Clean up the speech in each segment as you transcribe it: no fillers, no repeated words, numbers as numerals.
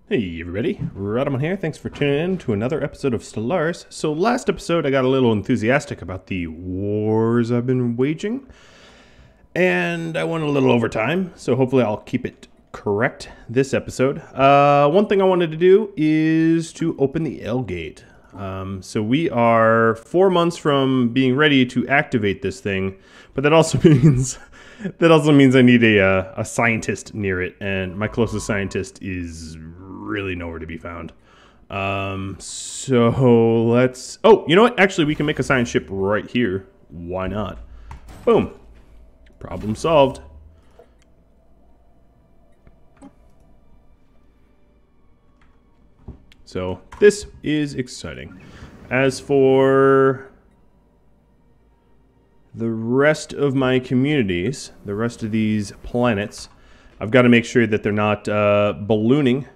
Hey everybody, Rodamon here. Thanks for tuning in to another episode of Stellaris. So last episode I got a little enthusiastic about the wars I've been waging, and I went a little over time, so hopefully I'll keep it correct this episode. One thing I wanted to do is to open the L gate. So we are 4 months from being ready to activate this thing, but that also means I need a scientist near it, and my closest scientist is really nowhere to be found. So let's... Oh, you know what? Actually, we can make a science ship right here. Why not? Boom. Problem solved. So this is exciting. As for the rest of my communities, the rest of these planets, I've got to make sure that they're not ballooning.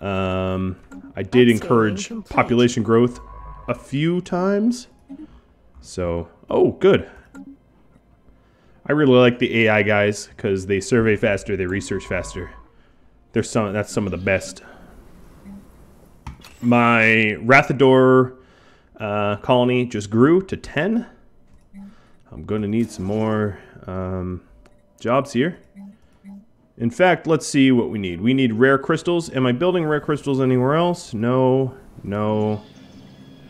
I did encourage population growth a few times. So, oh, good. I really like the AI guys because they survey faster, they research faster. That's some of the best. My Rathador colony just grew to 10. I'm going to need some more jobs here. In fact, let's see what we need. We need rare crystals. Am I building rare crystals anywhere else? No, no,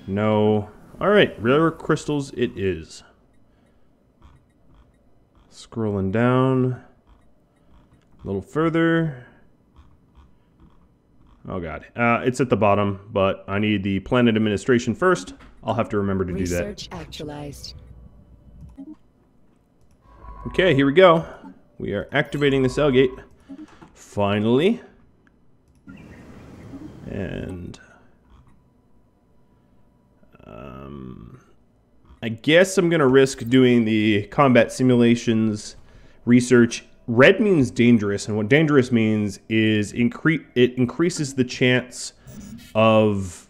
no. All right, rare crystals it is. Scrolling down a little further. Oh god, it's at the bottom, but I need the planet administration first. I'll have to remember to do that. Research actualized. Okay, here we go. We are activating the cell gate. Finally. And I guess I'm gonna risk doing the combat simulations research. Red means dangerous, and what dangerous means is it increases the chance of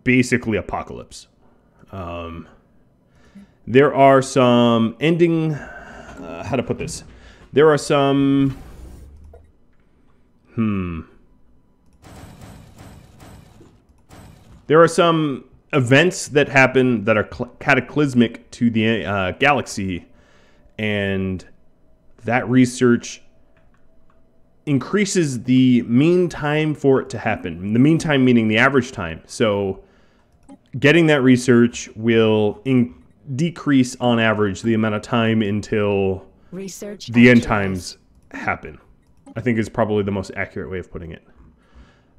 basically apocalypse. There are some ending... how to put this? There are some... There are some events that happen that are cataclysmic to the galaxy, and that research increases the mean time for it to happen. The mean time meaning the average time. So getting that research will decrease on average the amount of time until the end times happen. I think is probably the most accurate way of putting it.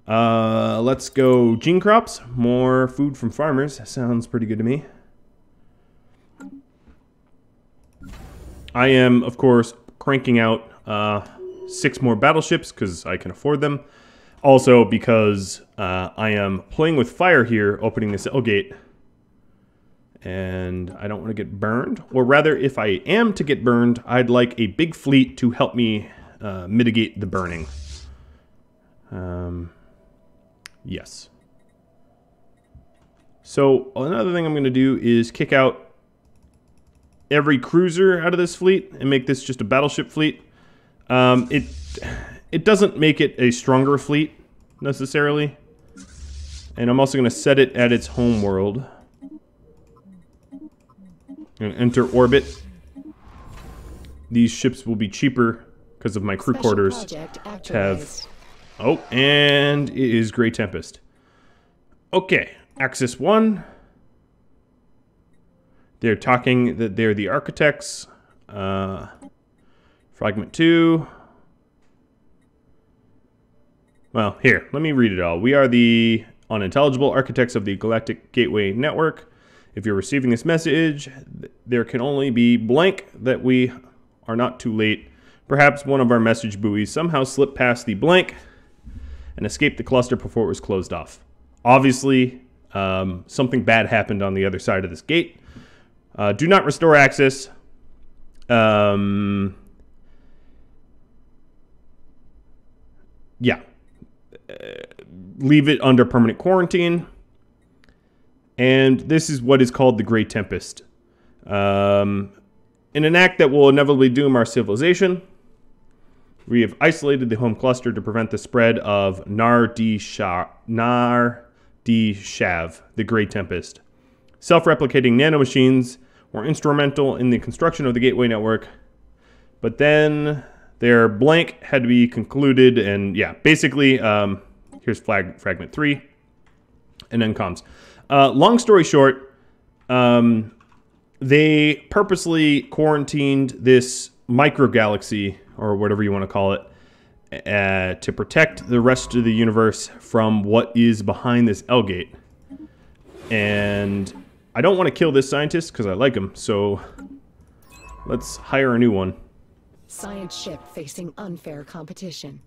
Let's go gene crops. More food from farmers. Sounds pretty good to me. I am, of course, cranking out 6 more battleships because I can afford them. Also because I am playing with fire here, opening this L gate. And I don't want to get burned. Or rather, if I am to get burned, I'd like a big fleet to help me mitigate the burning. Yes. So another thing I'm going to do is kick out every cruiser out of this fleet and make this just a battleship fleet. It doesn't make it a stronger fleet necessarily. And I'm also going to set it at its home world. And enter orbit. These ships will be cheaper because of my crew quarters to have. Oh, and it is Grey Tempest. Okay, Axis 1. They're talking that they're the architects. Fragment 2. Well, here, let me read it all. We are the unintelligible architects of the Galactic Gateway Network. If you're receiving this message, there can only be blank that we are not too late. Perhaps one of our message buoys somehow slipped past the blank and escaped the cluster before it was closed off. Obviously, something bad happened on the other side of this gate. Do not restore access. Yeah. Leave it under permanent quarantine. And this is what is called the Grey Tempest. In an act that will inevitably doom our civilization, We have isolated the home cluster to prevent the spread of Nar-D-Shav, the Great Tempest. Self-replicating nanomachines were instrumental in the construction of the gateway network, but then their blank had to be concluded, and yeah, basically, here's fragment 3, and then comms. Long story short, they purposely quarantined this microgalaxy, or whatever you want to call it, to protect the rest of the universe from what is behind this L-gate. And I don't want to kill this scientist because I like him, so let's hire a new one. Science ship facing unfair competition.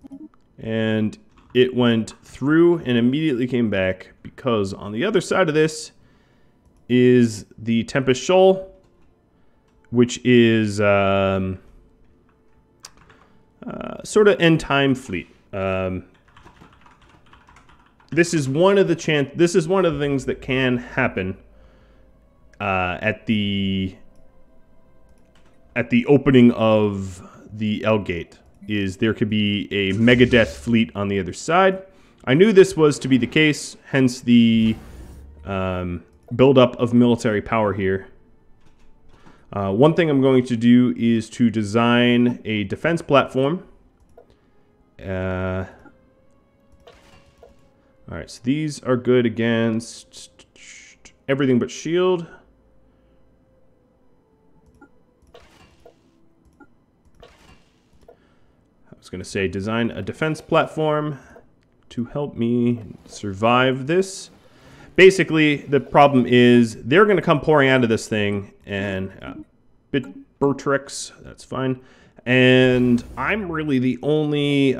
And it went through and immediately came back because on the other side of this is the Tempest Shoal, which is sort of end time fleet. This is one of the things that can happen at the opening of the L-gate. Is there could be a Megadeth fleet on the other side. I knew this was to be the case, hence the buildup of military power here. One thing I'm going to do is to design a defense platform. Alright, so these are good against everything but shield. I was going to say design a defense platform to help me survive this. Basically, the problem is they're going to come pouring out of this thing, and Bertrix, that's fine. And I'm really the only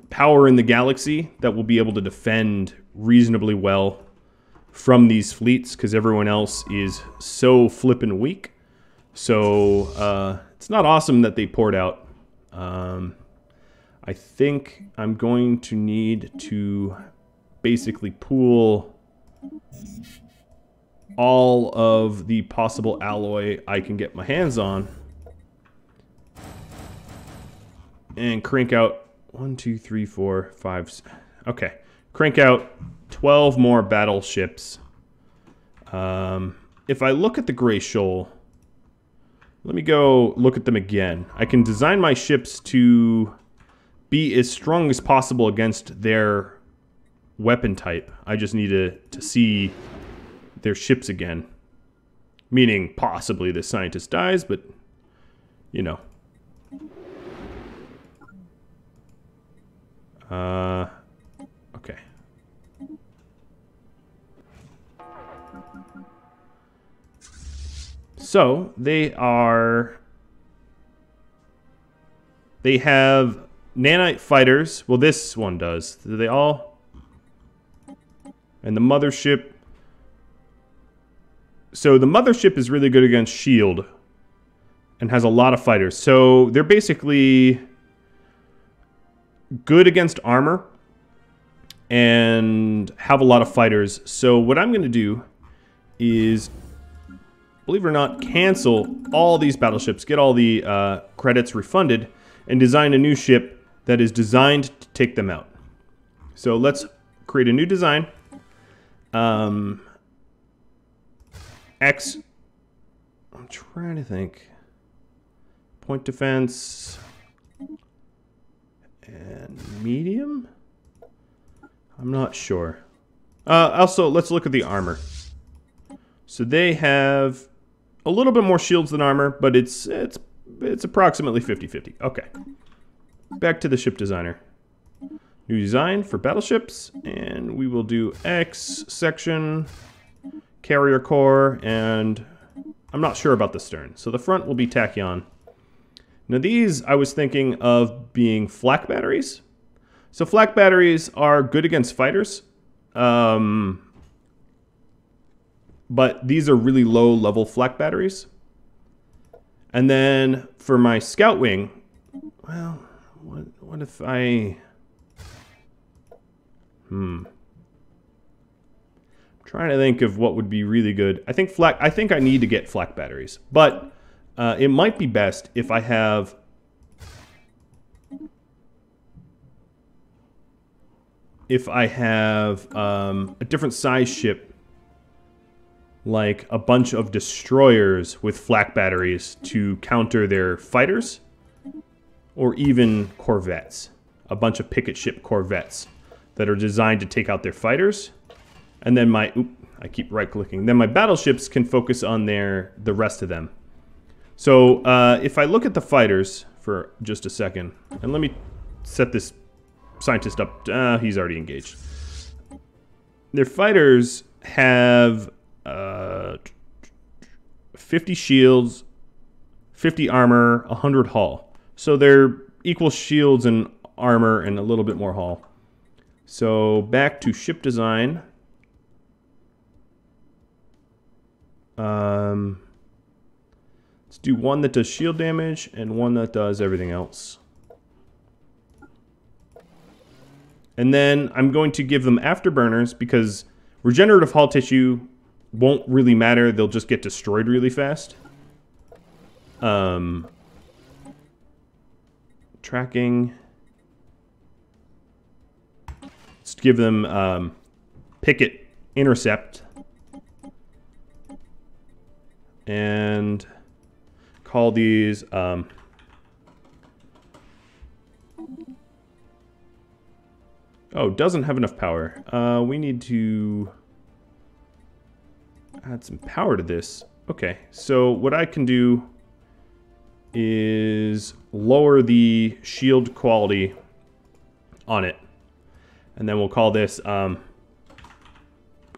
power in the galaxy that will be able to defend reasonably well from these fleets, because everyone else is so flippin' weak. So it's not awesome that they poured out. I think I'm going to need to basically pool all of the possible alloy I can get my hands on and crank out 1, 2, 3, 4, 5. Okay, crank out 12 more battleships. If I look at the Gray Shoal, let me go look at them again. I can design my ships to be as strong as possible against their weapon type. I just need to see their ships again. Meaning, possibly the scientist dies, but, you know. Okay. So, they have nanite fighters. Well, this one does. Do they all? And the mothership. So the mothership is really good against shield and has a lot of fighters. So they're basically good against armor and have a lot of fighters. So what I'm going to do is, believe it or not, cancel all these battleships, get all the credits refunded, and design a new ship that is designed to take them out. So let's create a new design. X, I'm trying to think. Point defense and medium? I'm not sure. Also, let's look at the armor. So they have a little bit more shields than armor, but it's approximately 50-50. Okay. Back to the ship designer. New design for battleships, and we will do X section, carrier core, and I'm not sure about the stern. So the front will be tachyon. Now these, I was thinking of being flak batteries. So flak batteries are good against fighters, but these are really low level flak batteries. And then for my scout wing, well, what if I... Trying to think of what would be really good. I think I need to get flak batteries, but it might be best if I have if I have a different size ship, like a bunch of destroyers with flak batteries to counter their fighters, or even corvettes, a bunch of picket ship corvettes that are designed to take out their fighters, and then my I keep right-clicking. Then my battleships can focus on the rest of them. So if I look at the fighters for just a second, and let me set this scientist up. He's already engaged. Their fighters have 50 shields, 50 armor, 100 hull. So they're equal shields and armor and a little bit more hull. So back to ship design. Let's do one that does shield damage and one that does everything else. And then I'm going to give them afterburners because regenerative hull tissue won't really matter. They'll just get destroyed really fast. Tracking. Let's give them picket intercept. And call these oh, doesn't have enough power. We need to add some power to this. Okay, so what I can do is lower the shield quality on it. And then we'll call this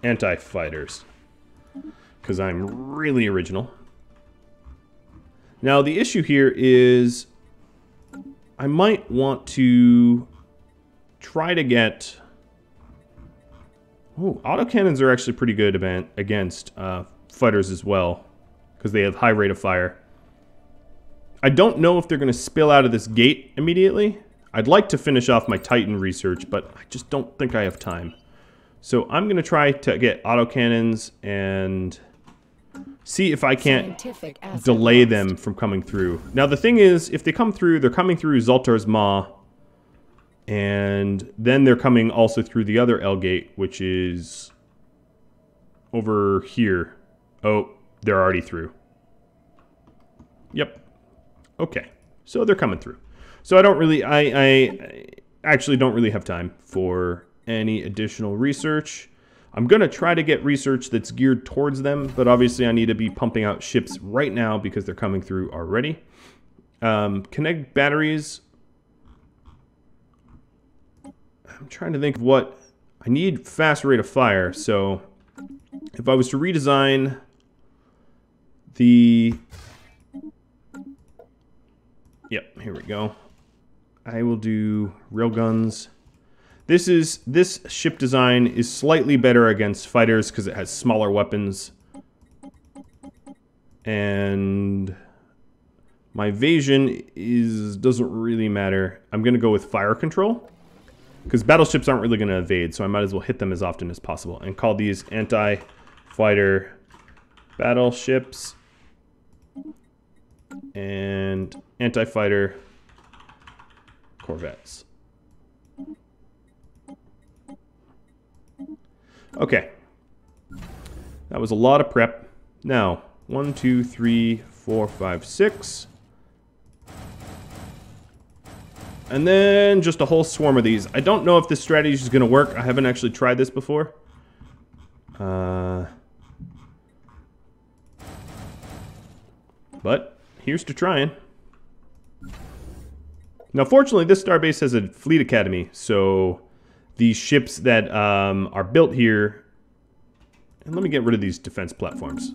anti-fighters, because I'm really original. Now the issue here is I might want to try to get... Oh, autocannons are actually pretty good against fighters as well, because they have high rate of fire. I don't know if they're going to spill out of this gate immediately. I'd like to finish off my Titan research, but I just don't think I have time. So I'm going to try to get autocannons and see if I can't delay them from coming through. Now the thing is, if they come through, they're coming through Zoltar's Maw, and then they're coming also through the other L gate, which is over here. Oh, they're already through. Yep. Okay. So they're coming through. So I actually don't really have time for any additional research. I'm going to try to get research that's geared towards them, but obviously I need to be pumping out ships right now because they're coming through already. Connect batteries. I'm trying to think of what... I need fast rate of fire, so if I was to redesign the... Yep, here we go. I will do railguns. This ship design is slightly better against fighters because it has smaller weapons. And my evasion doesn't really matter. I'm going to go with fire control because battleships aren't really going to evade, so I might as well hit them as often as possible and call these anti-fighter battleships and anti-fighter corvettes. Okay. That was a lot of prep. Now, 1, 2, 3, 4, 5, 6. And then just a whole swarm of these. I don't know if this strategy is going to work. I haven't actually tried this before. But here's to trying. Now, fortunately, this starbase has a fleet academy, so these ships that are built here... And let me get rid of these defense platforms.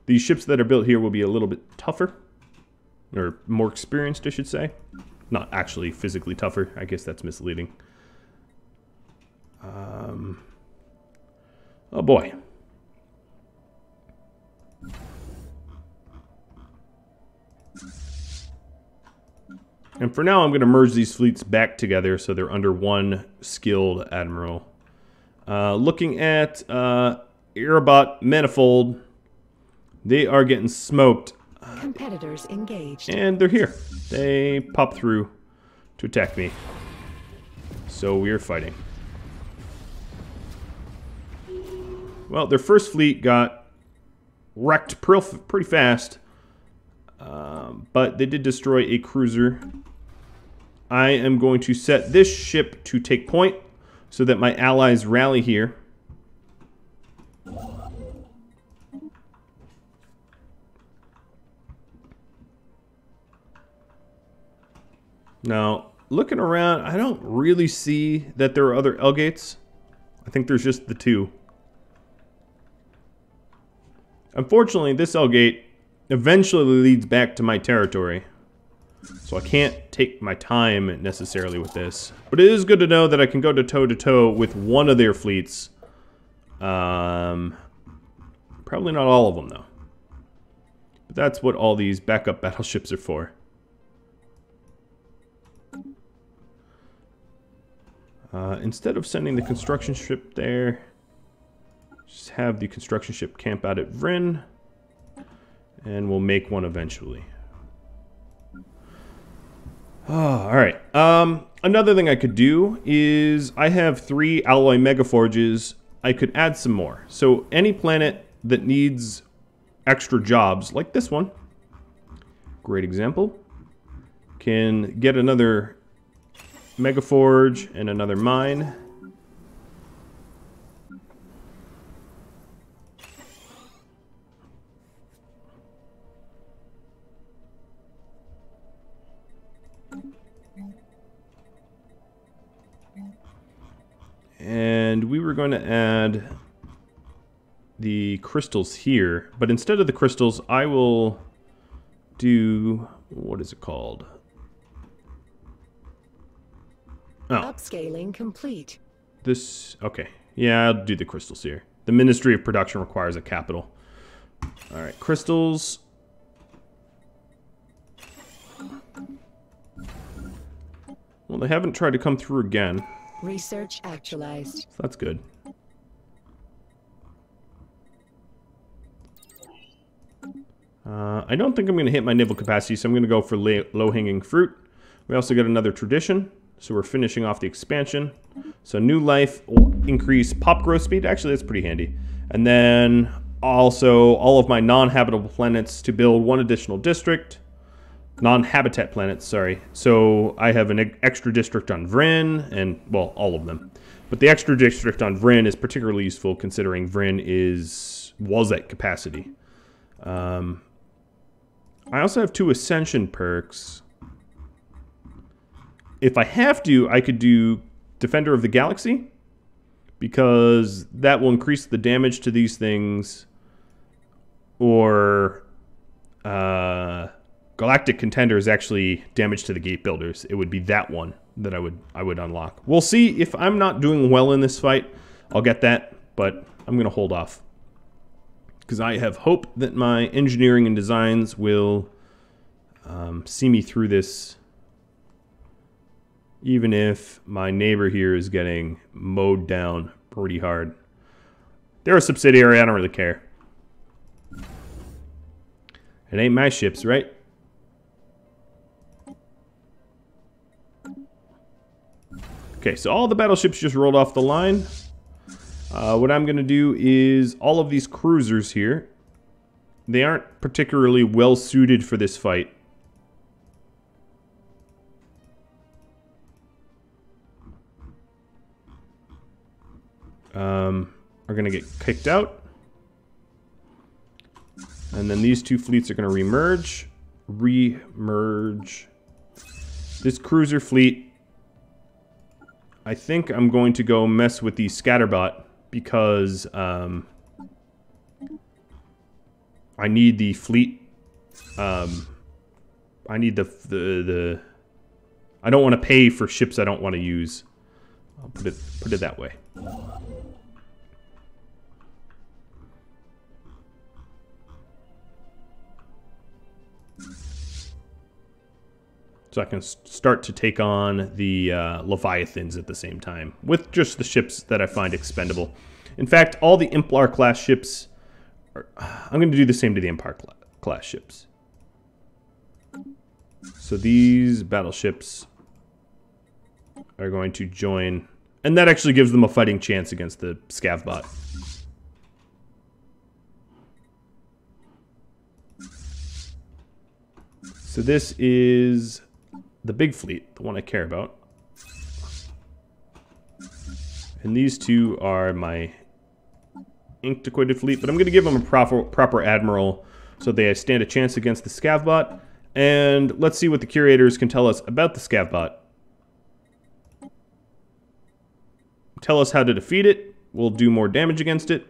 These ships that are built here will be a little bit tougher. Or more experienced, I should say. Not actually physically tougher. I guess that's misleading. Oh boy. And for now, I'm going to merge these fleets back together so they're under one skilled admiral. Looking at Erebot Manifold, they are getting smoked. Competitors engaged. And they're here. They pop through to attack me. So we're fighting. Well, their first fleet got wrecked pretty fast. But they did destroy a cruiser. I am going to set this ship to take point so that my allies rally here. Now, looking around, I don't really see that there are other L-gates. I think there's just the two. Unfortunately, this L-gate eventually leads back to my territory. So I can't take my time necessarily with this. But it is good to know that I can go toe-to-toe with one of their fleets. Probably not all of them, though. But that's what all these backup battleships are for. Instead of sending the construction ship there, just have the construction ship camp out at Vrinn, and we'll make one eventually. Oh, alright. Another thing I could do is I have 3 alloy megaforges. I could add some more. So any planet that needs extra jobs, like this one, great example, can get another megaforge and another mine. And we were going to add the crystals here, but instead of the crystals, I will do, what is it called? Oh. Upscaling complete. This, okay. Yeah, I'll do the crystals here. The Ministry of Production requires a capital. Alright, crystals. Well, they haven't tried to come through again. Research actualized. So that's good. I don't think I'm going to hit my naval capacity, so I'm going to go for low-hanging fruit. We also got another tradition, so we're finishing off the expansion. So new life will increase pop growth speed. Actually, that's pretty handy. And then also all of my non-habitable planets to build 1 additional district. Non-habitat planets, sorry. So I have an extra district on Vrinn, and, well, all of them. But the extra district on Vrinn is particularly useful considering Vrinn was at capacity. I also have 2 ascension perks. If I have to, I could do Defender of the Galaxy, because that will increase the damage to these things. Or Galactic Contender is actually damage to the gate builders. It would be that one that I would unlock. We'll see. If I'm not doing well in this fight, I'll get that, but I'm going to hold off. Because I have hope that my engineering and designs will see me through this, even if my neighbor here is getting mowed down pretty hard. They're a subsidiary, I don't really care. It ain't my ships, right? Okay, so all the battleships just rolled off the line. What I'm going to do is all of these cruisers here, they aren't particularly well suited for this fight. Are going to get kicked out. And then these 2 fleets are going to remerge. This cruiser fleet, I think I'm going to go mess with the scatterbot because I need the fleet. I need the I don't want to pay for ships I don't want to use. I'll put it that way. So I can start to take on the Leviathans at the same time, with just the ships that I find expendable. In fact, all the Implar class ships, I'm going to do the same to the Empire class ships. So these battleships are going to join. And that actually gives them a fighting chance against the scav bot. So this is the big fleet, the one I care about. And these two are my antiquated fleet, but I'm going to give them a proper admiral so they stand a chance against the scav bot. And let's see what the curators can tell us about the scav bot. Tell us how to defeat it. We'll do more damage against it.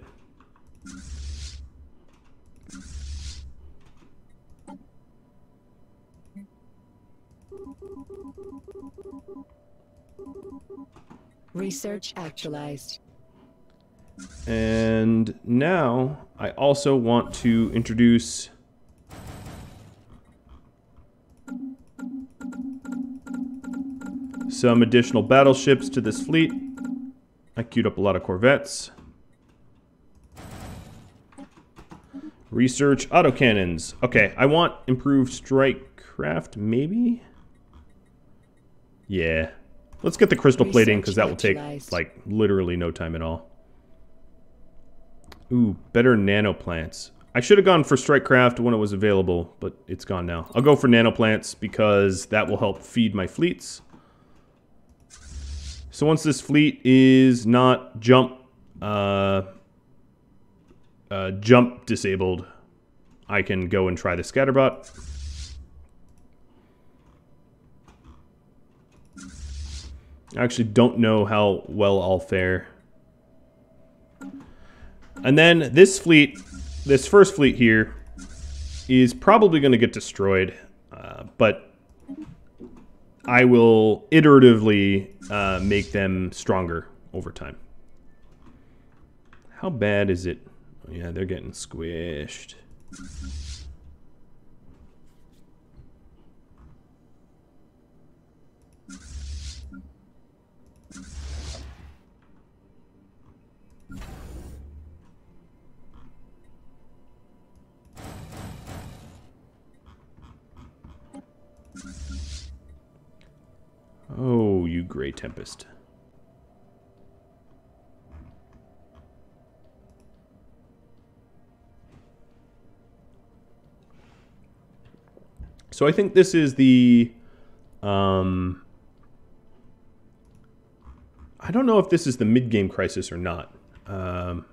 Research actualized. And now I also want to introduce some additional battleships to this fleet. I queued up a lot of corvettes. Research autocannons. Okay, I want improved strike craft, maybe? Yeah. Let's get the crystal plating, because that will take, like, literally no time at all. Ooh, better nanoplants. I should have gone for strike craft when it was available, but it's gone now. I'll go for nanoplants, because that will help feed my fleets. So once this fleet is not jump disabled, I can go and try the scatterbot. I actually don't know how well I'll fare. And then this fleet, this first fleet here, is probably going to get destroyed, but I will iteratively make them stronger over time. How bad is it? Oh, yeah, they're getting squished. Oh, you Grey Tempest. So I think this is the... I don't know if this is the mid-game crisis or not. I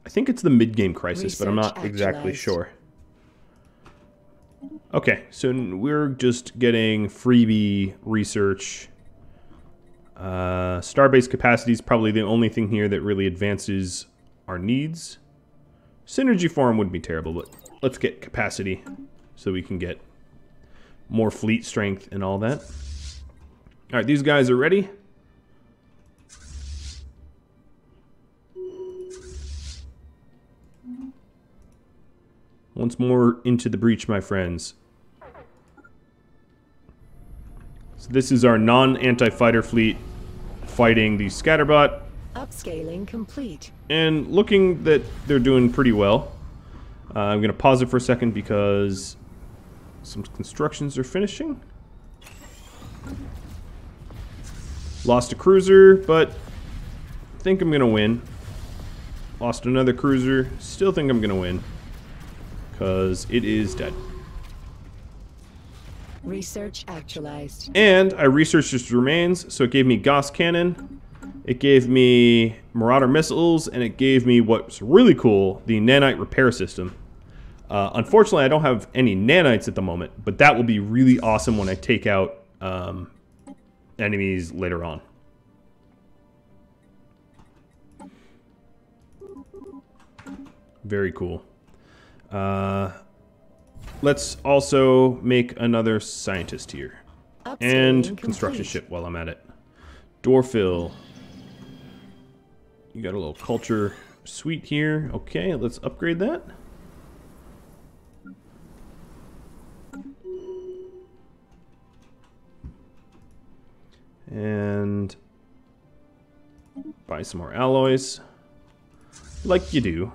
think it's the mid-game crisis, but I'm not exactly sure. Okay, so we're just getting freebie research. Starbase capacity is probably the only thing here that really advances our needs. Synergy form wouldn't be terrible, but let's get capacity so we can get more fleet strength and all that. All right, these guys are ready. Once more into the breach, my friends. So this is our non-anti-fighter fleet fighting the scatterbot. Upscaling complete. And looking that they're doing pretty well. I'm going to pause it for a second because some constructions are finishing. Lost a cruiser, but I think I'm going to win. Lost another cruiser. Still think I'm going to win. Because it is dead. Research actualized. And I researched its remains, so it gave me Gauss cannon, it gave me Marauder missiles, and it gave me what's really cool, the nanite repair system. Unfortunately, I don't have any nanites at the moment, but that will be really awesome when I take out enemies later on. Very cool. Let's also make another scientist here. And construction ship while I'm at it. Doorfill. You got a little culture suite here. Okay, let's upgrade that. And buy some more alloys. Like you do.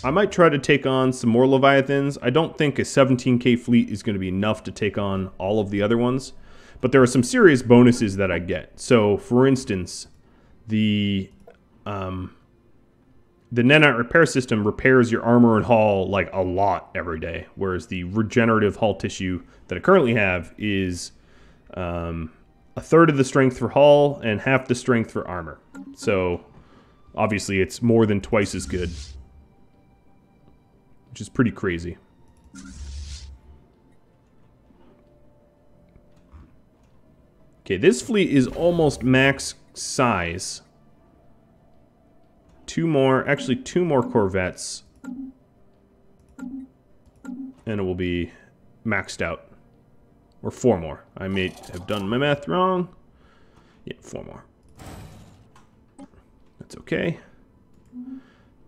I might try to take on some more Leviathans. I don't think a 17k fleet is going to be enough to take on all of the other ones. But there are some serious bonuses that I get. So, for instance, the nanite repair system repairs your armor and hull like a lot every day. Whereas the regenerative hull tissue that I currently have is a third of the strength for hull and half the strength for armor. So, obviously, it's more than twice as good. Which is pretty crazy. Okay, this fleet is almost max size. Two more Corvettes. And it will be maxed out. Or 4 more. I may have done my math wrong. Yeah, 4 more. That's okay.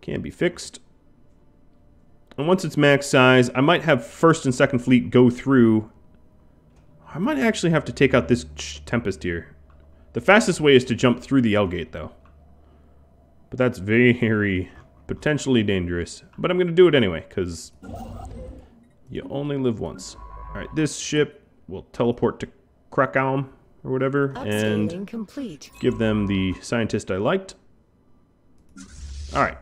Can be fixed. And once it's max size, I might have first and second fleet go through. I might actually have to take out this Tempest here. The fastest way is to jump through the L-gate, though. But that's very potentially dangerous. But I'm going to do it anyway, because you only live once. Alright, this ship will teleport to Krakow or whatever, and complete. Give them the scientist I liked. Alright,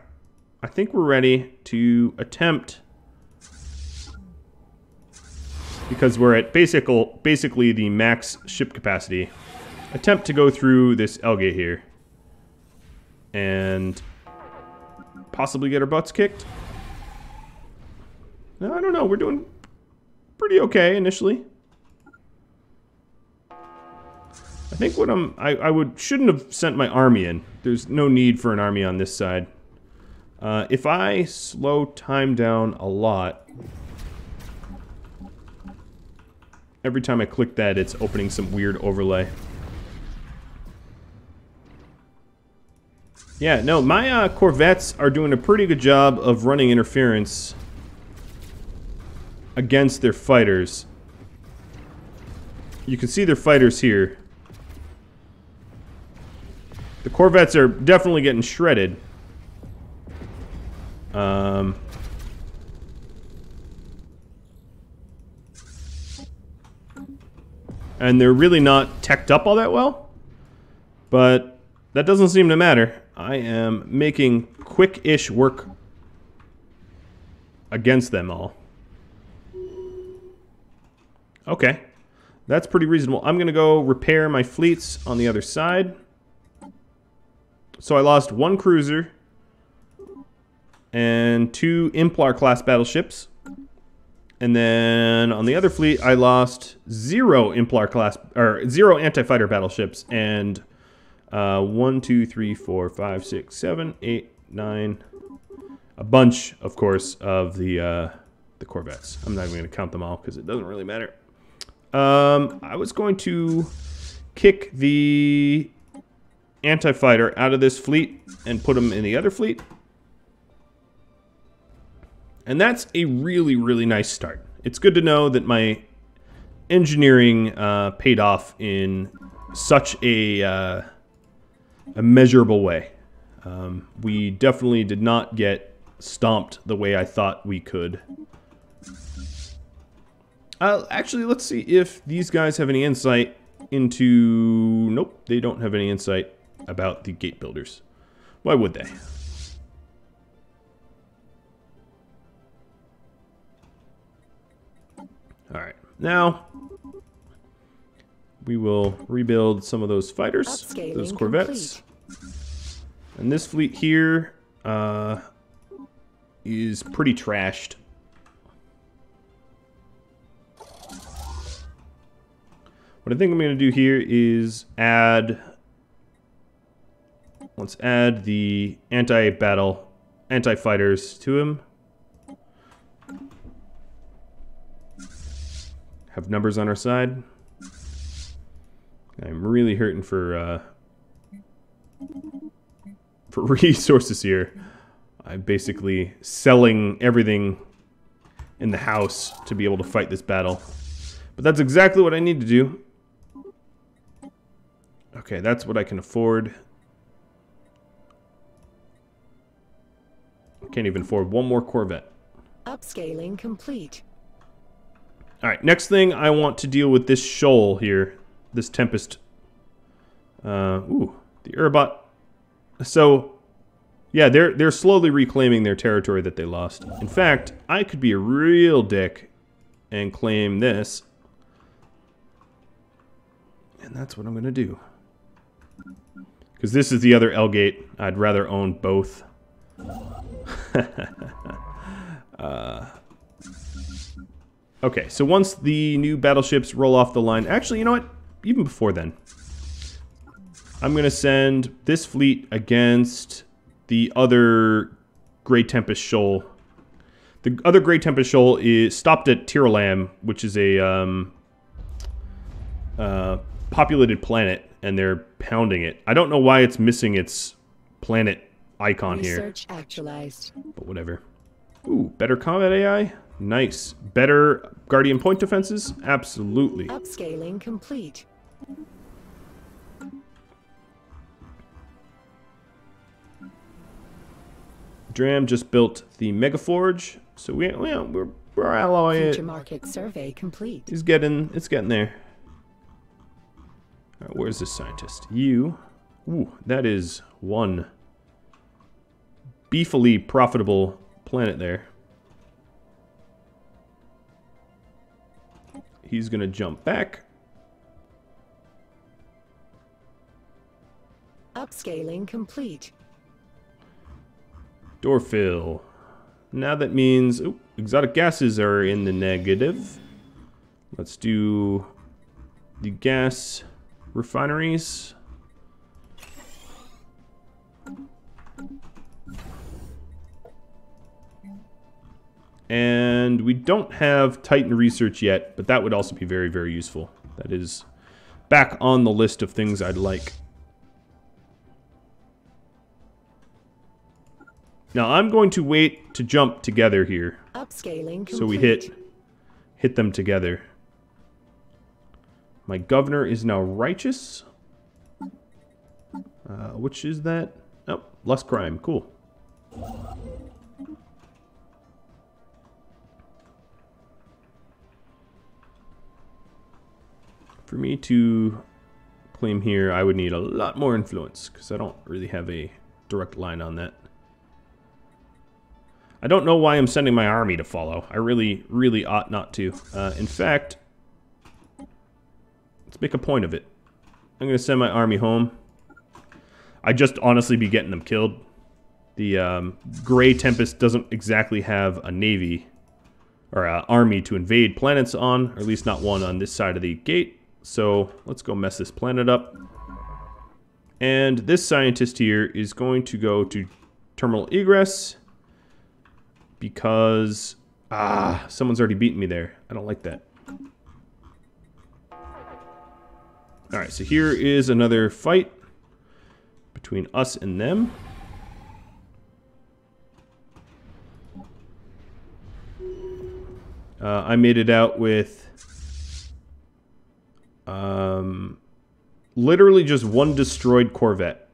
I think we're ready to attempt, because we're at basically the max ship capacity, attempt to go through this L-gate here and possibly get our butts kicked. No, I don't know, we're doing pretty okay initially. I think what shouldn't have sent my army in. There's no need for an army on this side. If I slow time down a lot, every time I click that, it's opening some weird overlay. Yeah, no, my Corvettes are doing a pretty good job of running interference against their fighters. You can see their fighters here. The Corvettes are definitely getting shredded. And they're really not teched up all that well. But that doesn't seem to matter. I am making quick-ish work against them all. Okay. That's pretty reasonable. I'm going to go repair my fleets on the other side. So I lost 1 cruiser and 2 Implar-class battleships. And then on the other fleet, I lost 0 Implar-class, or 0 anti-fighter battleships and 1, 2, 3, 4, 5, 6, 7, 8, 9. A bunch, of course, of the Corvettes. I'm not even going to count them all because it doesn't really matter. I was going to kick the anti-fighter out of this fleet and put them in the other fleet. And that's a really nice start. It's good to know that my engineering paid off in such a measurable way. We definitely did not get stomped the way I thought we could. Actually, let's see if these guys have any insight into... Nope, they don't have any insight about the gate builders. Why would they? Alright, now we will rebuild some of those fighters, those Corvettes. Complete. And this fleet here is pretty trashed. What I think I'm going to do here is add... Let's add the anti-fighters to him. Have numbers on our side. I'm really hurting for resources here. I'm basically selling everything in the house to be able to fight this battle. But that's exactly what I need to do. Okay, that's what I can afford. Can't even afford one more Corvette. Upscaling complete. Alright, next thing I want to deal with this shoal here. This Tempest. Ooh, the Urbot. So, yeah, they're slowly reclaiming their territory that they lost. In fact, I could be a real dick and claim this. And that's what I'm going to do. Because this is the other L-gate. I'd rather own both. Okay, so once the new battleships roll off the line... Actually, you know what? Even before then. I'm going to send this fleet against the other Grey Tempest Shoal. The other Grey Tempest Shoal is stopped at Tiralam, which is a populated planet, and they're pounding it. I don't know why it's missing its planet icon here. Research actualized. But whatever. Ooh, better combat AI? Nice. Better Guardian point defenses? Absolutely. Upscaling complete. Dram just built the Mega Forge, so we're our ally. Future market survey complete. It's getting there. All right, where's this scientist? You. Ooh, that is one beefily profitable planet there. He's gonna jump back. Upscaling complete. Door fill. Now that means exotic gases are in the negative. Let's do the gas refineries. And we don't have Titan research yet, but that would also be very, very useful. That is back on the list of things I'd like. Now I'm going to wait to jump together here. Upscaling complete. So we hit them together. My governor is now righteous. Which is that? Oh, less crime. Cool. For me to claim here, I would need a lot more influence, because I don't really have a direct line on that. I don't know why I'm sending my army to follow. I really, really ought not to. In fact, let's make a point of it. I'm going to send my army home. I'd just honestly be getting them killed. The Grey Tempest doesn't exactly have a navy or an army to invade planets on, or at least not one on this side of the gate. So let's go mess this planet up. And this scientist here is going to go to terminal egress because someone's already beaten me there. I don't like that. Alright, so here is another fight between us and them. I made it out with literally just one destroyed Corvette.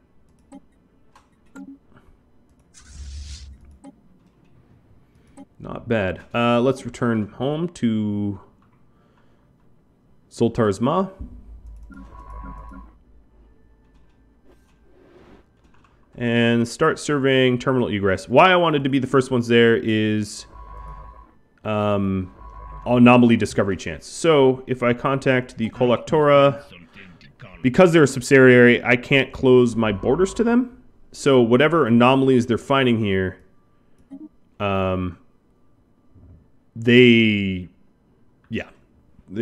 Not bad. Let's return home to Zoltar's Ma. And start surveying terminal egress. Why I wanted to be the first ones there is anomaly discovery chance. So if I contact the Collectora, because they're a subsidiary, I can't close my borders to them. So whatever anomalies they're finding here, they're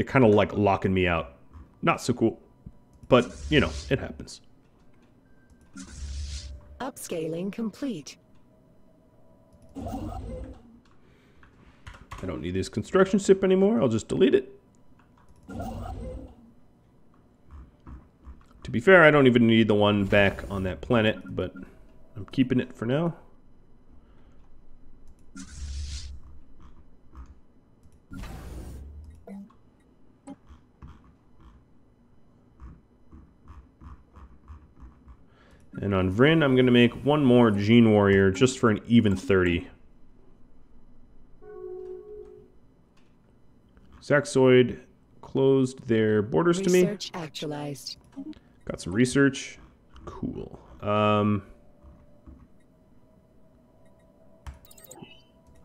kind of like locking me out. Not so cool, but you know, it happens. Upscaling complete. I don't need this construction ship anymore. I'll just delete it. To be fair, I don't even need the one back on that planet, but I'm keeping it for now. And on Vrinn, I'm going to make one more Gene Warrior just for an even 30. Zaxoid closed their borders to me. Research actualized. Got some research. Cool. I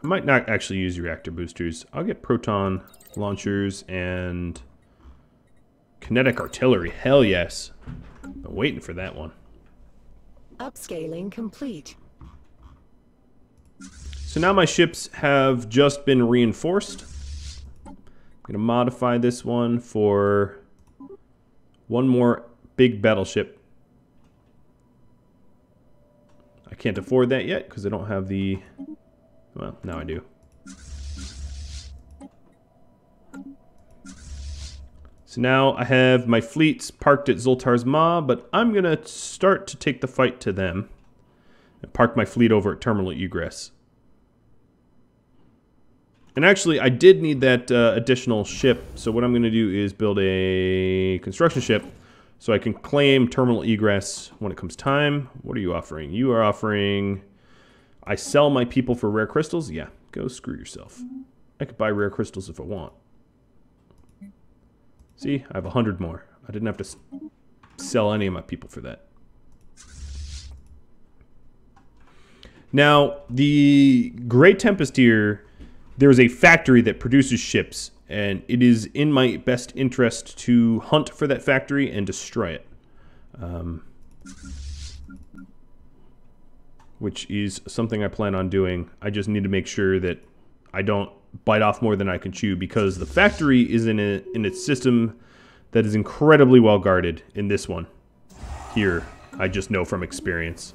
might not actually use reactor boosters. I'll get proton launchers and kinetic artillery. Hell yes. Been waiting for that one. Upscaling complete. So now my ships have just been reinforced. I'm going to modify this one for one more big battleship. I can't afford that yet because I don't have the... Well, now I do. So now I have my fleets parked at Zoltar's Maw, but I'm going to start to take the fight to them and park my fleet over at Terminal Egress. And actually, I did need that additional ship, so what I'm going to do is build a construction ship so I can claim Terminal Egress when it comes time. What are you offering? You are offering... I sell my people for rare crystals? Yeah, go screw yourself. I could buy rare crystals if I want. See, I have 100 more. I didn't have to sell any of my people for that. Now, the Great Tempest here, there's a factory that produces ships, and it is in my best interest to hunt for that factory and destroy it. Which is something I plan on doing. I just need to make sure that I don't bite off more than I can chew, because the factory is in its system that is incredibly well guarded in this one. Here, I just know from experience.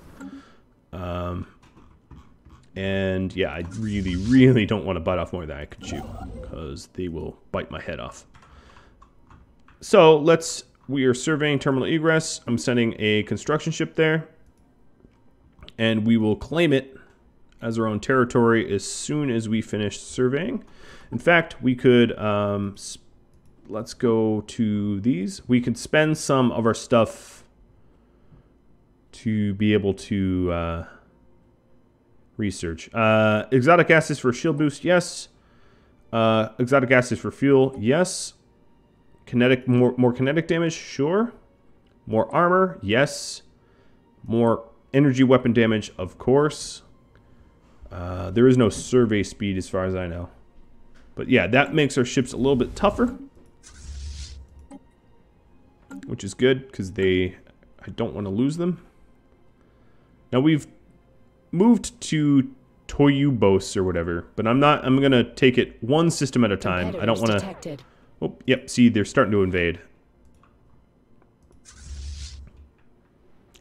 And yeah, I really, really don't want to bite off more than I can chew, because they will bite my head off. So we are surveying Terminal Egress. I'm sending a construction ship there. And we will claim it as our own territory as soon as we finish surveying. In fact, we could, let's go to these. We could spend some of our stuff to be able to research. Exotic gases for shield boost, yes. Exotic gases for fuel, yes. Kinetic, more kinetic damage, sure. More armor, yes. More energy weapon damage, of course. There is no survey speed as far as I know. But yeah, that makes our ships a little bit tougher. Which is good, because I don't want to lose them. Now we've moved to Toyubos or whatever, but I'm going to take it one system at a time. I don't want to... Oh, yep, see, they're starting to invade.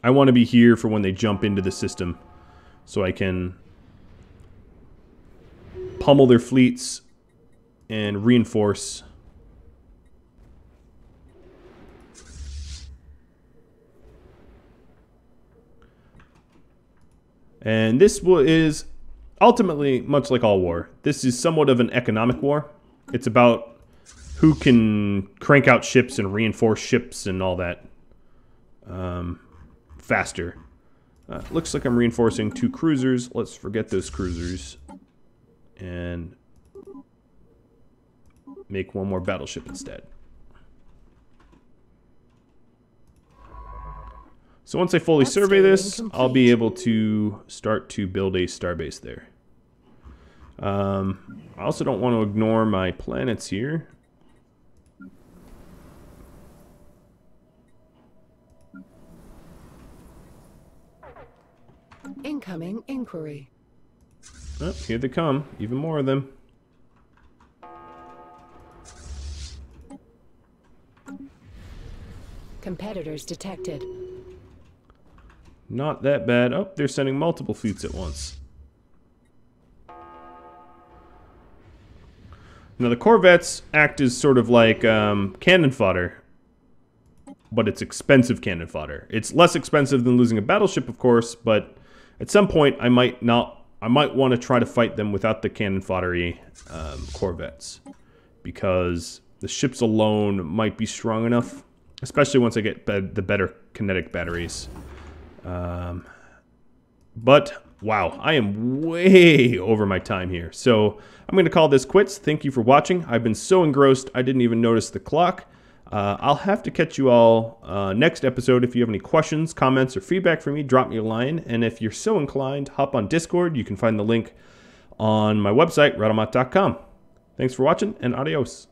I want to be here for when they jump into the system, so I can pummel their fleets and reinforce. And this is ultimately, much like all war, this is somewhat of an economic war. It's about who can crank out ships and reinforce ships and all that. Faster. Looks like I'm reinforcing 2 cruisers. Let's forget those cruisers and make one more battleship instead. So once I fully survey this, I'll be able to start to build a starbase there. I also don't want to ignore my planets here. Incoming inquiry. Oh, here they come. Even more of them. Competitors detected. Not that bad. Oh, they're sending multiple fleets at once. Now the corvettes act as sort of like cannon fodder. But it's expensive cannon fodder. It's less expensive than losing a battleship, of course, but at some point I might want to try to fight them without the cannon foddery corvettes, because the ships alone might be strong enough, especially once I get the better kinetic batteries. But wow, I am way over my time here. So I'm going to call this quits. Thank you for watching. I've been so engrossed, I didn't even notice the clock. I'll have to catch you all next episode. If you have any questions, comments, or feedback for me, drop me a line. And if you're so inclined, hop on Discord. You can find the link on my website, radamat.com. Thanks for watching, and adios.